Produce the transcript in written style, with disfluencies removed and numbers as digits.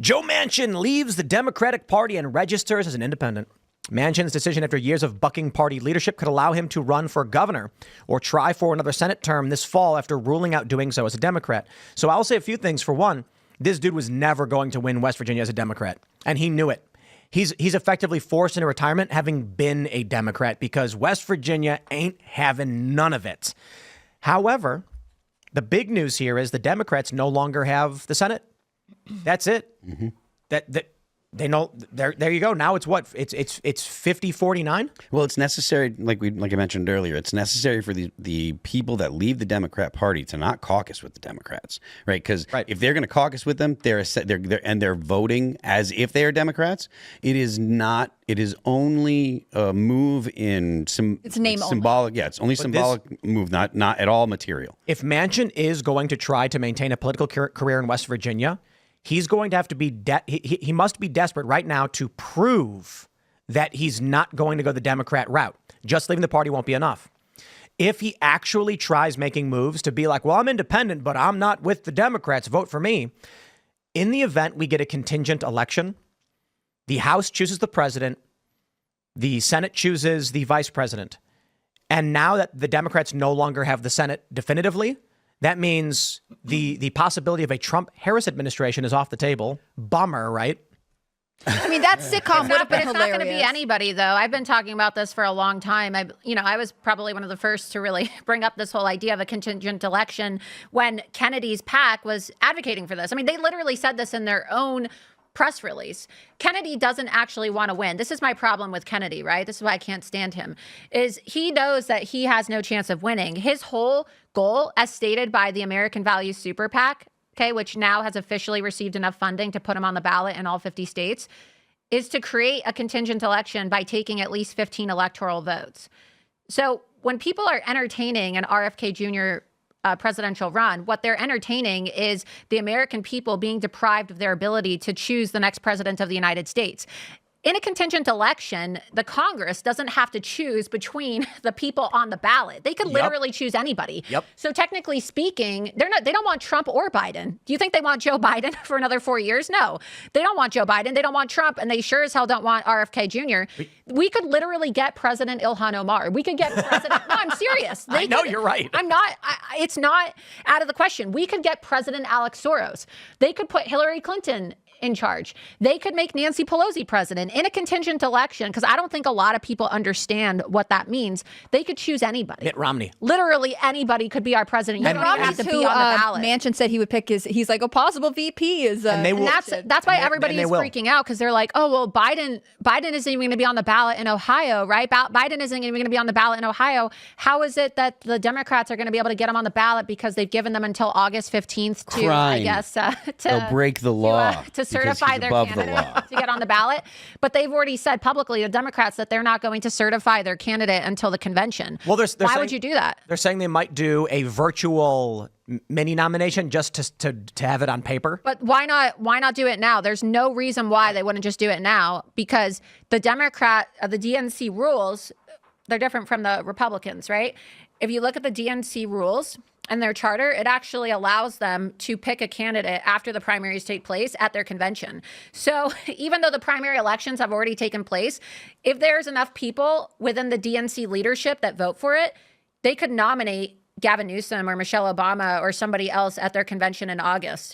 Joe Manchin leaves the Democratic Party and registers as an independent. Manchin's decision after years of bucking party leadership could allow him to run for governor or try for another Senate term this fall after ruling out doing so as a Democrat. So I'll say a few things. For one, this dude was never going to win West Virginia as a Democrat, and he knew it. He's effectively forced into retirement having been a Democrat because West Virginia ain't having none of it. However, the big news here is the Democrats no longer have the Senate. That's it. Mm-hmm. That they know. There you go. Now it's what? It's 50-49. Well, it's necessary, like I mentioned earlier, it's necessary for the people that leave the Democrat Party to not caucus with the Democrats, right? Because if they're going to caucus with them, they're voting as if they are Democrats. It is not. It is only a move in it's name symbolic. Only. Yeah, it's only symbolic move, not at all material. If Manchin is going to try to maintain a political career in West Virginia, he's going to have to be he must be desperate right now to prove that he's not going to go the Democrat route. Just leaving the party won't be enough. If he actually tries making moves to be like, well, I'm independent, but I'm not with the Democrats, vote for me. In the event we get a contingent election, the House chooses the president, the Senate chooses the vice president. And now that the Democrats no longer have the Senate definitively, that means the possibility of a Trump-Harris administration is off the table. Bummer, right? I mean, that sitcom would have been hilarious. It's not going to be anybody, though. I've been talking about this for a long time. I was probably one of the first to really bring up this whole idea of a contingent election when Kennedy's PAC was advocating for this. I mean, they literally said this in their own press release. Kennedy doesn't actually want to win. This is my problem with Kennedy, right? This is why I can't stand him, is he knows that he has no chance of winning. His whole goal, as stated by the American Values Super PAC, okay, which now has officially received enough funding to put him on the ballot in all 50 states, is to create a contingent election by taking at least 15 electoral votes. So when people are entertaining an RFK Jr. Presidential run, what they're entertaining is the American people being deprived of their ability to choose the next president of the United States. In a contingent election, the Congress doesn't have to choose between the people on the ballot. They could literally choose anybody. So technically speaking, they don't want Trump or Biden. Do you think they want Joe Biden for another 4 years? No, they don't want Joe Biden. They don't want Trump, and they sure as hell don't want RFK Jr. We could literally get President Ilhan Omar. We could get President. No, I'm serious. I know you're right. I'm not. It's not out of the question. We could get President Alex Soros. They could put Hillary Clinton in charge. They could make Nancy Pelosi president in a contingent election, because I don't think a lot of people understand what that means. They could choose anybody. Mitt Romney. Literally anybody could be our president. You don't even have to be on the ballot. Manchin said he would pick he's like, a possible VP is. And that's why everybody is freaking out, because they're like, oh, well, Biden isn't even going to be on the ballot in Ohio, right? Biden isn't even going to be on the ballot in Ohio. How is it that the Democrats are going to be able to get him on the ballot because they've given them until August 15th to, I guess, they'll break the law. To certify their candidate to get on the ballot. But they've already said publicly, the Democrats, that they're not going to certify their candidate until the convention. Well, why would you do that? They're saying they might do a virtual mini nomination just to have it on paper. But why not do it now? There's no reason why they wouldn't just do it now, because the DNC rules, they're different from the Republicans, right? If you look at the DNC rules and their charter, it actually allows them to pick a candidate after the primaries take place at their convention. So even though the primary elections have already taken place, if there's enough people within the DNC leadership that vote for it, they could nominate Gavin Newsom or Michelle Obama or somebody else at their convention in August.